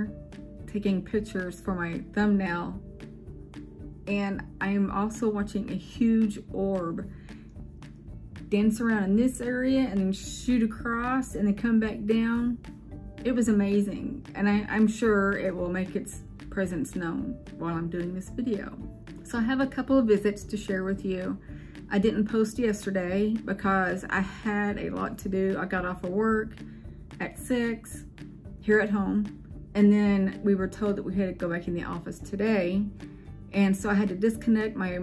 there taking pictures for my thumbnail, and I'm also watching a huge orb dance around in this area and then shoot across and then come back down. It was amazing, and I'm sure it will make its presence known while I'm doing this video. So I have a couple of visits to share with you. I didn't post yesterday because I had a lot to do. I got off of work at 6 here at home, and then we were told that we had to go back in the office today. And so I had to disconnect my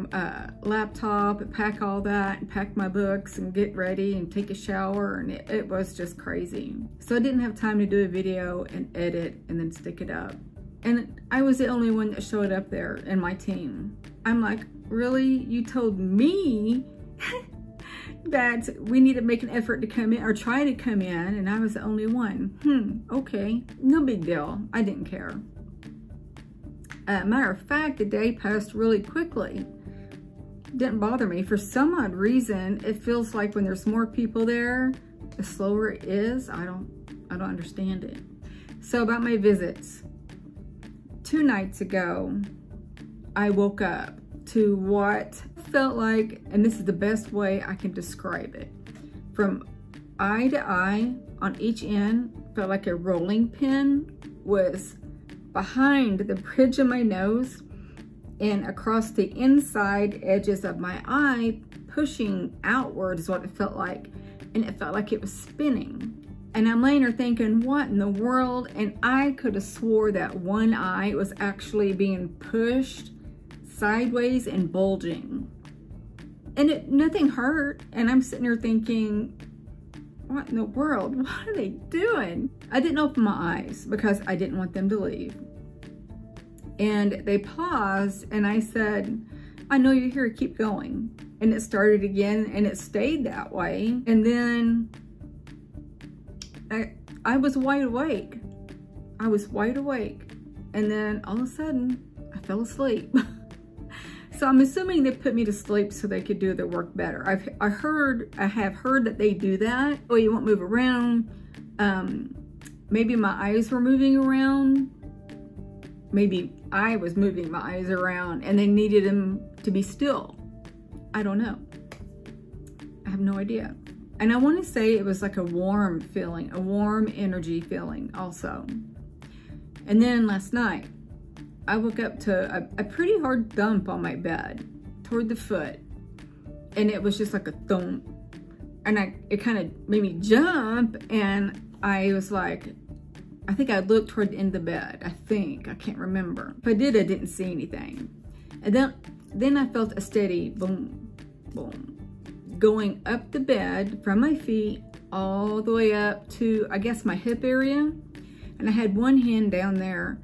laptop and pack all that and pack my books and get ready and take a shower, and it was just crazy. So I didn't have time to do a video and edit and then stick it up. And I was the only one that showed up there in my team. I'm like, really? You told me that we need to make an effort to come in or try to come in, and I was the only one. Okay, no big deal. I didn't care. Matter of fact, the day passed really quickly. Didn't bother me. For some odd reason, it feels like when there's more people there, the slower it is. I don't understand it. So about my visits. 2 nights ago, I woke up to what felt like, and this is the best way I can describe it, from eye to eye on each end, felt like a rolling pin was behind the bridge of my nose and across the inside edges of my eye, pushing outward is what it felt like. And it felt like it was spinning. And I'm laying there thinking, what in the world? And I could have swore that one eye was actually being pushed sideways and bulging. And nothing hurt. And I'm sitting there thinking, what in the world? What are they doing? I didn't open my eyes because I didn't want them to leave. And they paused, and I said, I know you're here, keep going. And it started again, and it stayed that way. And then I was wide awake. I was wide awake. And then all of a sudden, I fell asleep. So I'm assuming they put me to sleep so they could do their work better. I have heard that they do that. Oh, you won't move around. Maybe my eyes were moving around. Maybe I was moving my eyes around and they needed them to be still. I don't know. I have no idea. And I want to say it was like a warm feeling, a warm energy feeling also. And then last night, I woke up to a pretty hard thump on my bed toward the foot. And it was just like a thump. And it kind of made me jump, and I was like, I think I looked toward the end of the bed. I can't remember. If I did, I didn't see anything. And then I felt a steady boom, boom, going up the bed from my feet all the way up to, I guess, my hip area. And I had one hand down there.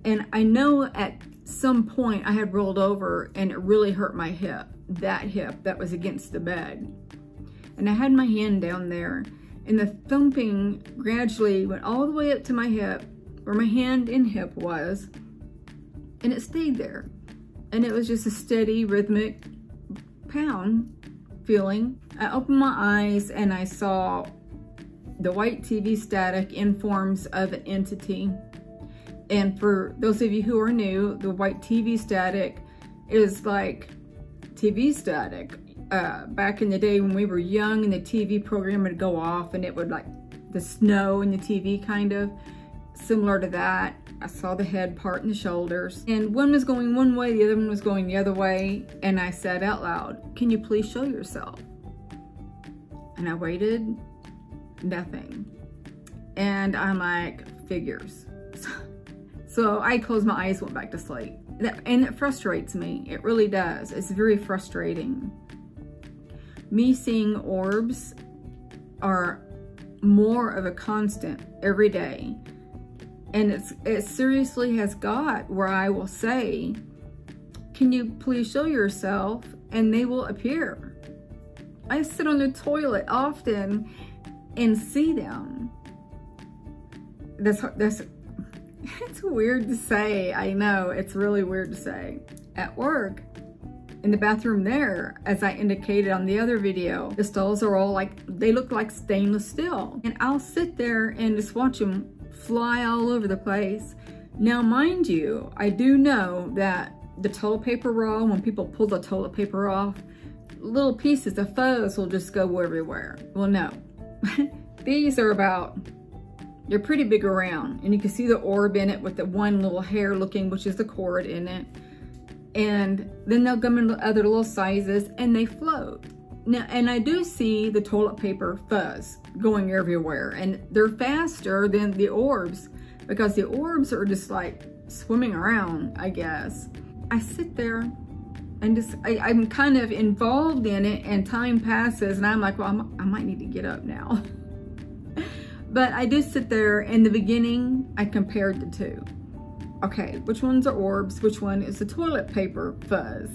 And I know at some point I had rolled over and it really hurt my hip, that hip that was against the bed. And I had my hand down there, and the thumping gradually went all the way up to my hip, where my hand and hip was, and it stayed there. And it was just a steady rhythmic pound feeling. I opened my eyes and I saw the white TV static in forms of an entity. And for those of you who are new, the white TV static is like TV static. Back in the day when we were young and the TV program would go off and it would, like the snow in the TV, kind of similar to that. I saw the head part and the shoulders, and one was going one way, the other one was going the other way. And I said out loud, can you please show yourself? And I waited, nothing. And I'm like, figures. So I closed my eyes, went back to sleep. And it frustrates me. It really does. It's very frustrating. Me seeing orbs are more of a constant every day. And it seriously has got where I will say, can you please show yourself? And they will appear. I sit on the toilet often and see them. It's weird to say. I know, it's really weird to say. At work, in the bathroom there, as I indicated on the other video, the stalls are all like, they look like stainless steel. And I'll sit there and just watch them fly all over the place. Now, mind you, I do know that the toilet paper roll, when people pull the toilet paper off, little pieces of fuzz will just go everywhere. Well, no. These are about, they're pretty big around, and you can see the orb in it with the one little hair looking, which is the cord in it. And then they'll come in other little sizes and they float. Now, and I do see the toilet paper fuzz going everywhere, and they're faster than the orbs because the orbs are just like swimming around, I guess. I sit there and just, I'm kind of involved in it, and time passes and I'm like, well, I might need to get up now. But I do sit there. In the beginning, I compared the two. Okay, which ones are orbs? Which one is the toilet paper fuzz?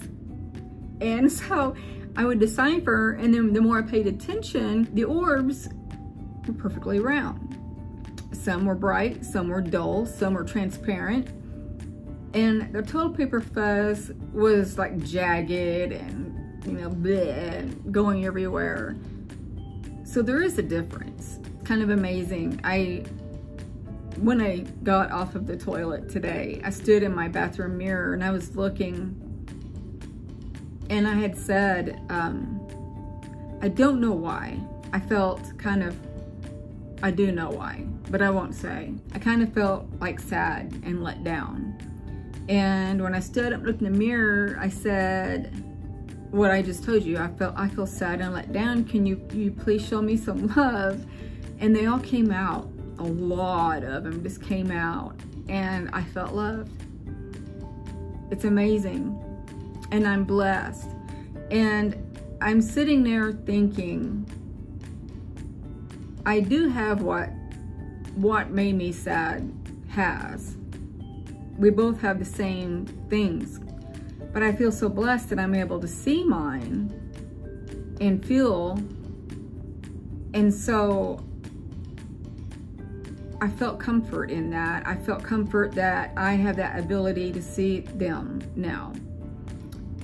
And so I would decipher, and then the more I paid attention, the orbs were perfectly round. Some were bright, some were dull, some were transparent. And the toilet paper fuzz was like jagged and, you know, bleh, going everywhere. So there is a difference. Kind of amazing. When I got off of the toilet today, I stood in my bathroom mirror and I was looking, and I had said, I don't know why. I felt kind of, I do know why, but I won't say. I kind of felt like sad and let down. And when I stood up, looked in the mirror, I said what I just told you. I feel sad and let down. Can you please show me some love? And they all came out. A lot of them just came out, and I felt loved. It's amazing, and I'm blessed. And I'm sitting there thinking, I do have what made me sad has. We both have the same things, but I feel so blessed that I'm able to see mine and feel. And so I felt comfort in that. I felt comfort that I have that ability to see them now.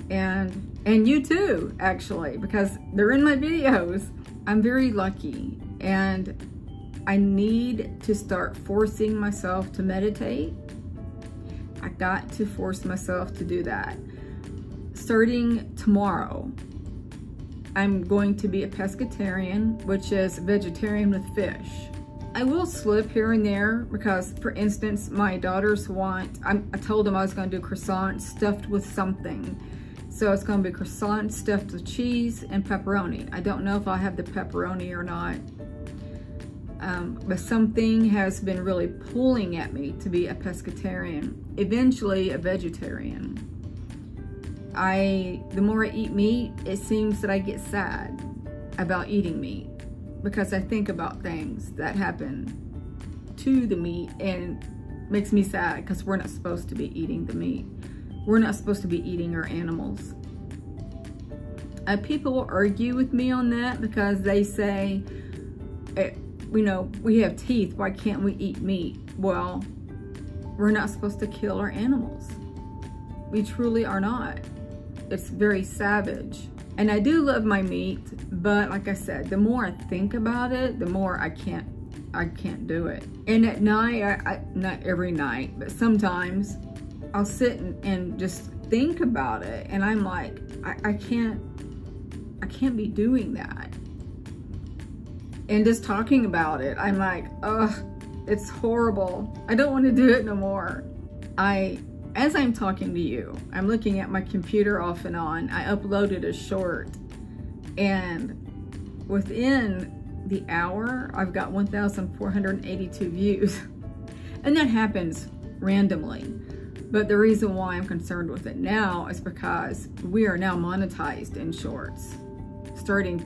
And you too, actually, because they're in my videos. I'm very lucky, and I need to start forcing myself to meditate. I got to force myself to do that. Starting tomorrow, I'm going to be a pescatarian, which is vegetarian with fish. I will slip here and there because, for instance, my daughters want, I told them I was going to do croissant stuffed with something. So it's going to be croissant stuffed with cheese and pepperoni. I don't know if I have the pepperoni or not. But something has been really pulling at me to be a pescatarian, eventually a vegetarian. The more I eat meat, it seems that I get sad about eating meat, because I think about things that happen to the meat and makes me sad, because we're not supposed to be eating the meat. We're not supposed to be eating our animals. People will argue with me on that because they say, you know, we have teeth, why can't we eat meat? Well, we're not supposed to kill our animals. We truly are not. It's very savage. And I do love my meat, but like I said, the more I think about it, the more I can't do it. And at night, not every night, but sometimes I'll sit and just think about it, and I'm like, I can't be doing that. And just talking about it, I'm like, ugh, it's horrible. I don't want to do it no more. As I'm talking to you, I'm looking at my computer off and on. I uploaded a short, and within the hour, I've got 1,482 views. And that happens randomly. But the reason why I'm concerned with it now is because we are now monetized in shorts, starting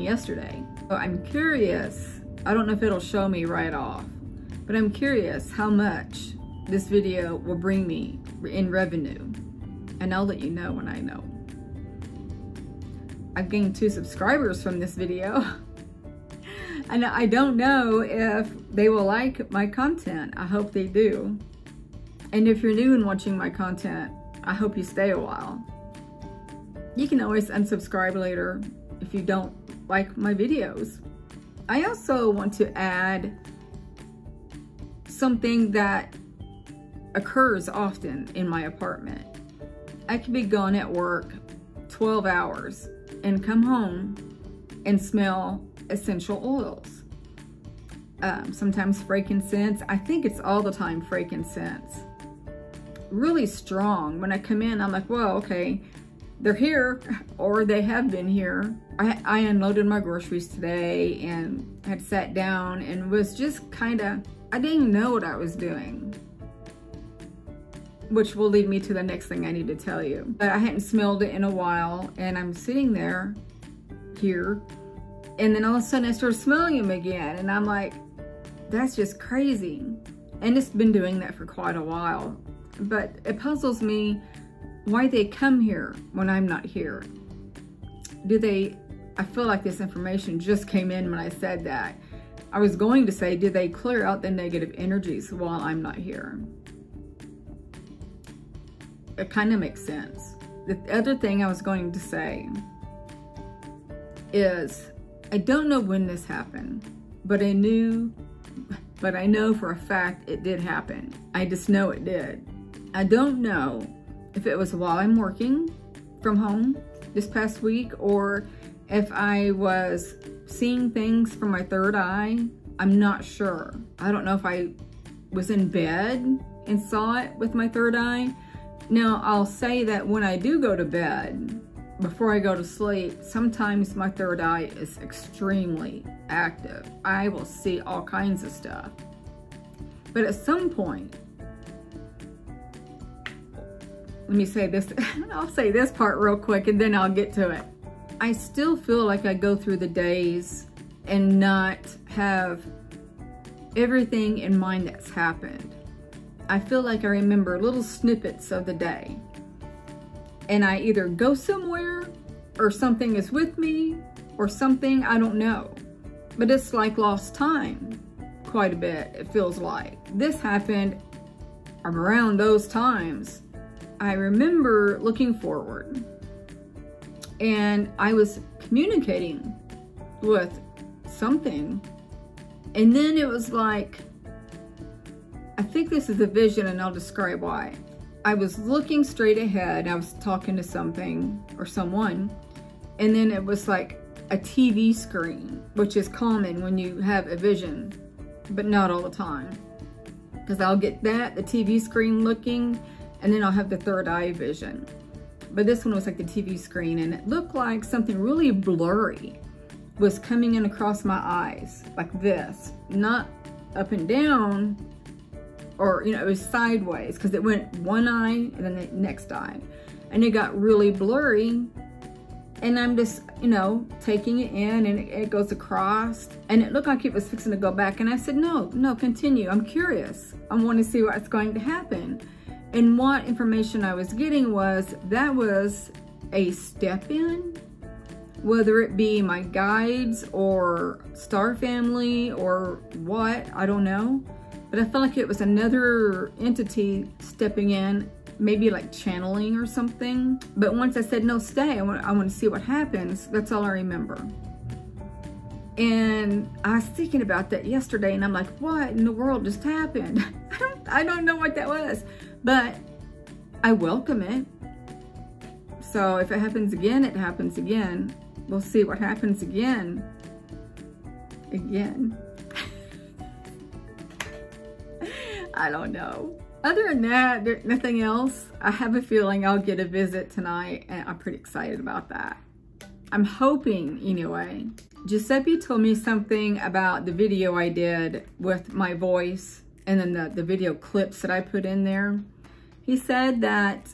yesterday. So I'm curious, I don't know if it'll show me right off, but I'm curious how much this video will bring me in revenue, and I'll let you know when I know. I've gained 2 subscribers from this video, and I don't know if they will like my content. I hope they do. And if you're new and watching my content, I hope you stay a while. You can always unsubscribe later if you don't like my videos. I also want to add something that occurs often in my apartment. I could be gone at work 12 hours and come home and smell essential oils. Sometimes frankincense. I think it's all the time frankincense. Really strong. When I come in, I'm like, well, okay, they're here, or they have been here. I unloaded my groceries today and had sat down and was just kind of, I didn't even know what I was doing. Which will lead me to the next thing I need to tell you. But I hadn't smelled it in a while, and I'm sitting there, here, and then all of a sudden I started smelling them again, and I'm like, that's just crazy. And it's been doing that for quite a while. But it puzzles me why they come here when I'm not here. I feel like this information just came in when I said that. I was going to say, do they clear out the negative energies while I'm not here? It kind of makes sense. The other thing I was going to say is, I don't know when this happened, but I know for a fact it did happen. I just know it did. I don't know if it was while I'm working from home this past week, or if I was seeing things from my third eye. I'm not sure. I don't know if I was in bed and saw it with my third eye. Now, I'll say that when I do go to bed, before I go to sleep, sometimes my third eye is extremely active. I will see all kinds of stuff. But at some point, let me say this, I'll say this part real quick and then I'll get to it. I still feel like I go through the days and not have everything in mind that's happened. I feel like I remember little snippets of the day. And I either go somewhere, or something is with me, or something, I don't know. But it's like lost time quite a bit, it feels like. This happened around those times. I remember looking forward, and I was communicating with something, and then it was like, I think this is a vision, and I'll describe why. I was looking straight ahead, I was talking to something or someone, and then it was like a TV screen, which is common when you have a vision, but not all the time. Because I'll get that, the TV screen looking, and then I'll have the third eye vision. But this one was like the TV screen, and it looked like something really blurry was coming in across my eyes, like this. Not up and down, or, you know, it was sideways, because it went one eye and then the next eye. And it got really blurry, and I'm just, you know, taking it in, and it goes across, and it looked like it was fixing to go back. And I said, no, continue. I'm curious. I want to see what's going to happen. And what information I was getting was that was a step in, whether it be my guides or star family or what, I don't know. But I felt like it was another entity stepping in, maybe like channeling or something. But once I said, no, stay, I want to see what happens, that's all I remember. And I was thinking about that yesterday, and I'm like, what in the world just happened? I don't know what that was, but I welcome it. So if it happens again, it happens again. We'll see what happens again. I don't know. Other than that, there's nothing else. I have a feeling I'll get a visit tonight, and I'm pretty excited about that. I'm hoping, anyway. Giuseppe told me something about the video I did with my voice, and then the video clips that I put in there. He said that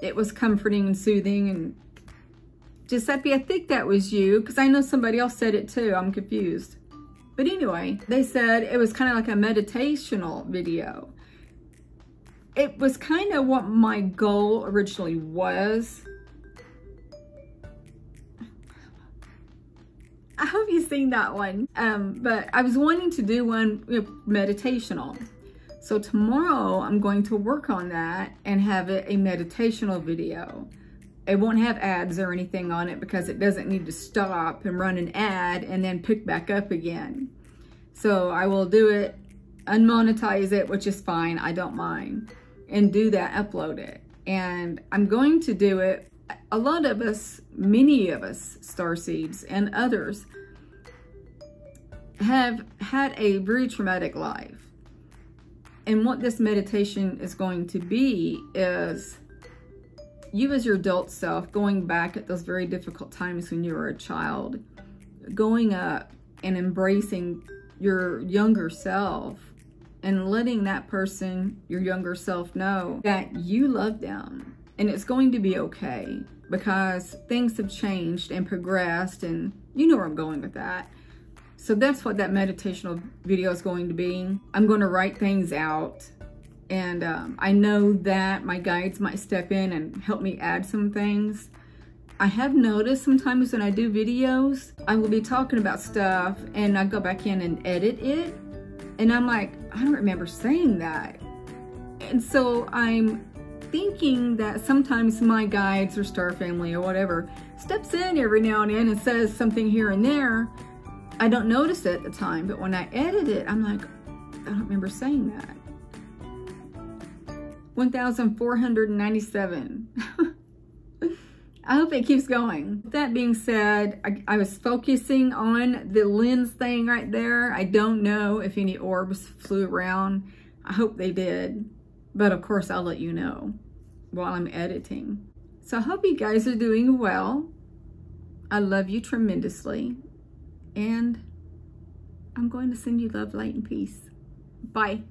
it was comforting and soothing. And Giuseppe, I think that was you, because I know somebody else said it too. I'm confused. But anyway, they said it was kind of like a meditational video. It was kind of what my goal originally was. I hope you've seen that one. But I was wanting to do one, you know, meditational. So tomorrow I'm going to work on that and have it a meditational video. It won't have ads or anything on it because it doesn't need to stop and run an ad and then pick back up again. So I will do it unmonetize it, which is fine, I don't mind, and do that, upload it. And I'm going to do it. A lot of us, many of us, starseeds and others, have had a very traumatic life. And what this meditation is going to be is you as your adult self going back at those very difficult times when you were a child, going up and embracing your younger self and letting that person, your younger self, know that you love them and it's going to be okay because things have changed and progressed, and you know where I'm going with that. So that's what that meditational video is going to be. I'm going to write things out, and I know that my guides might step in and help me add some things. I have noticed sometimes when I do videos, I will be talking about stuff and I go back in and edit it, and I'm like, I don't remember saying that. And so I'm thinking that sometimes my guides or star family or whatever steps in every now and then and says something here and there. I don't notice it at the time, but when I edit it, I'm like, I don't remember saying that. 1,497. I hope it keeps going. With that being said, I was focusing on the lens thing right there. I don't know if any orbs flew around. I hope they did. But of course, I'll let you know while I'm editing. So I hope you guys are doing well. I love you tremendously. And I'm going to send you love, light, and peace. Bye.